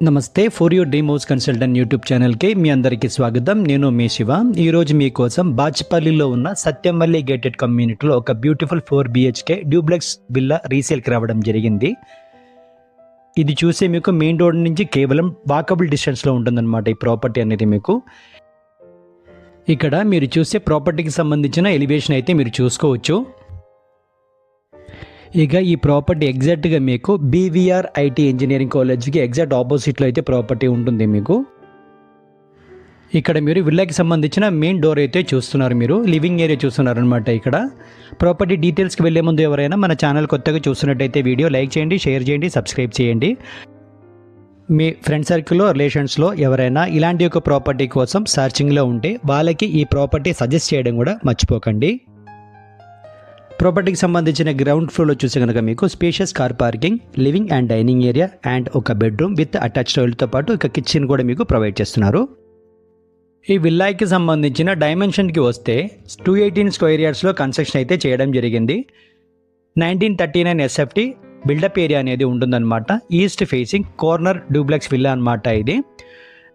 నమస్తే. For your dream house consultant YouTube ఛానల్కి మీ అందరికీ స్వాగతం. నేను మీ శివ. ఈరోజు మీకోసం బాచ్పల్లిలో ఉన్న సత్యంవల్లి గేటెడ్ కమ్యూనిటీలో ఒక బ్యూటిఫుల్ 4 BHK డ్యూప్లెక్స్ విల్లా రీసేల్కి రావడం జరిగింది. ఇది చూసే మీకు మెయిన్ రోడ్ నుంచి కేవలం వాకబుల్ డిస్టెన్స్లో ఉంటుందన్నమాట ఈ ప్రాపర్టీ అనేది. మీకు ఇక్కడ మీరు చూసే ప్రాపర్టీకి సంబంధించిన ఎలివేషన్ అయితే మీరు చూసుకోవచ్చు. ఇక ఈ ప్రాపర్టీ ఎగ్జాక్ట్గా మీకు బీవీఆర్ ఐటీ ఇంజనీరింగ్ కాలేజ్కి ఎగ్జాక్ట్ ఆపోజిట్లో అయితే ప్రాపర్టీ ఉంటుంది. మీకు ఇక్కడ మీరు విల్లాకి సంబంధించిన మెయిన్ డోర్ అయితే చూస్తున్నారు, మీరు లివింగ్ ఏరియా చూస్తున్నారు అనమాట. ఇక్కడ ప్రాపర్టీ డీటెయిల్స్కి వెళ్ళే ముందు ఎవరైనా మన ఛానల్ కొత్తగా చూస్తున్నట్టయితే వీడియో లైక్ చేయండి, షేర్ చేయండి, సబ్స్క్రైబ్ చేయండి. మీ ఫ్రెండ్ సర్కిల్లో, రిలేషన్స్లో ఎవరైనా ఇలాంటి ఒక ప్రాపర్టీ కోసం సర్చింగ్లో ఉంటే వాళ్ళకి ఈ ప్రాపర్టీ సజెస్ట్ చేయడం కూడా మర్చిపోకండి. ప్రాపర్టీకి సంబంధించిన గ్రౌండ్ ఫ్లోర్లో చూస్తే కనుక మీకు spacious car parking, living and dining area and ఒక బెడ్రూమ్ విత్ అటాచ్ టాయిలెట్తో పాటు ఒక కిచెన్ కూడా మీకు ప్రొవైడ్ చేస్తున్నారు. ఈ విల్లాకి సంబంధించిన డైమెన్షన్కి వస్తే 218 స్క్వేర్ యార్డ్స్లో కన్స్ట్రక్షన్ అయితే చేయడం జరిగింది. 1939 SFT బిల్డప్ ఏరియా అనేది ఉంటుందన్నమాట. East facing corner duplex villa అనమాట. ఇది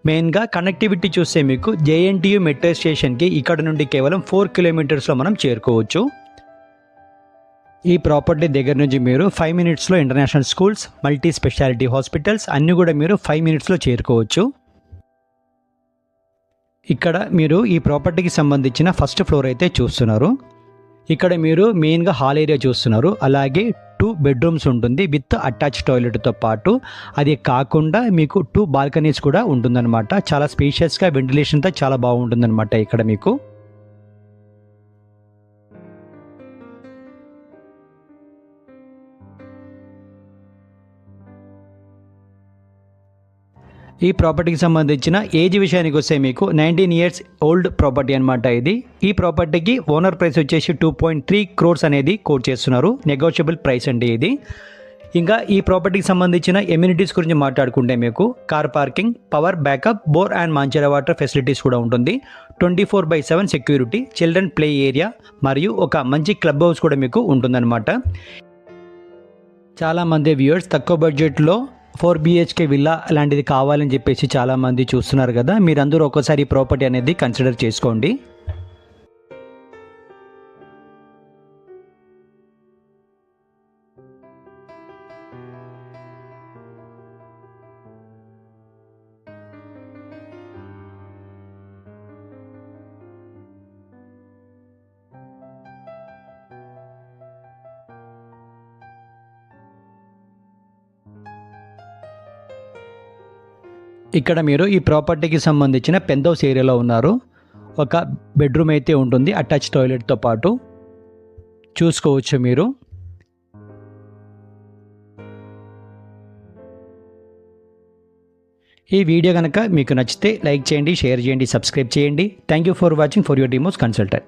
మెయిన్గా కనెక్టివిటీ చూస్తే మీకు JNTU మెట్రో స్టేషన్కి ఇక్కడ నుండి కేవలం 4 కిలోమీటర్స్లో మనం చేరుకోవచ్చు. ఈ ప్రాపర్టీ దగ్గర నుంచి మీరు 5 మినిట్స్లో international schools, multi speciality hospitals అన్నీ కూడా మీరు 5 మినిట్స్లో చేరుకోవచ్చు. ఇక్కడ మీరు ఈ ప్రాపర్టీకి సంబంధించిన ఫస్ట్ ఫ్లోర్ అయితే చూస్తున్నారు. ఇక్కడ మీరు మెయిన్గా హాల్ ఏరియా చూస్తున్నారు. అలాగే 2 బెడ్రూమ్స్ ఉంటుంది విత్ అటాచ్ టాయిలెట్తో పాటు. అది కాకుండా మీకు 2 బాల్కనీస్ కూడా ఉంటుందన్నమాట. చాలా స్పేషియస్గా వెంటిలేషన్తో చాలా బాగుంటుందన్నమాట ఇక్కడ మీకు. ఈ ప్రాపర్టీకి సంబంధించిన ఏజ్ విషయానికి వస్తే మీకు 19 ఇయర్స్ ఓల్డ్ ప్రాపర్టీ అనమాట ఇది. ఈ ప్రాపర్టీకి ఓనర్ ప్రైస్ వచ్చేసి 2.3 crores అనేది కోట్ చేస్తున్నారు. నెగోషియబుల్ ప్రైస్ అండి ఇది. ఇంకా ఈ ప్రాపర్టీకి సంబంధించిన ఎమ్యూనిటీస్ గురించి మాట్లాడుకుంటే మీకు car parking, power backup, bore and Mancherial water facilities కూడా ఉంటుంది. 24/7 సెక్యూరిటీ, చిల్డ్రన్ ప్లే ఏరియా మరియు ఒక మంచి క్లబ్ హౌస్ కూడా మీకు ఉంటుందన్నమాట. చాలామంది వ్యూయర్స్ తక్కువ బడ్జెట్లో 4 BHK విల్లా అలాంటిది కావాలని చెప్పేసి చాలామంది చూస్తున్నారు కదా. మీరందరూ ఒక్కోసారి ఈ ప్రాపర్టీ అనేది కన్సిడర్ చేసుకోండి. ఇక్కడ మీరు ఈ ప్రాపర్టీకి సంబంధించిన పెంత్ ఏరియాలో ఉన్నారు. ఒక బెడ్రూమ్ అయితే ఉంటుంది అటాచ్ టాయిలెట్తో పాటు, చూసుకోవచ్చు మీరు. ఈ వీడియో కనుక మీకు నచ్చితే లైక్ చేయండి, షేర్ చేయండి, సబ్స్క్రైబ్ చేయండి. Thank you for watching for your dream house consultant.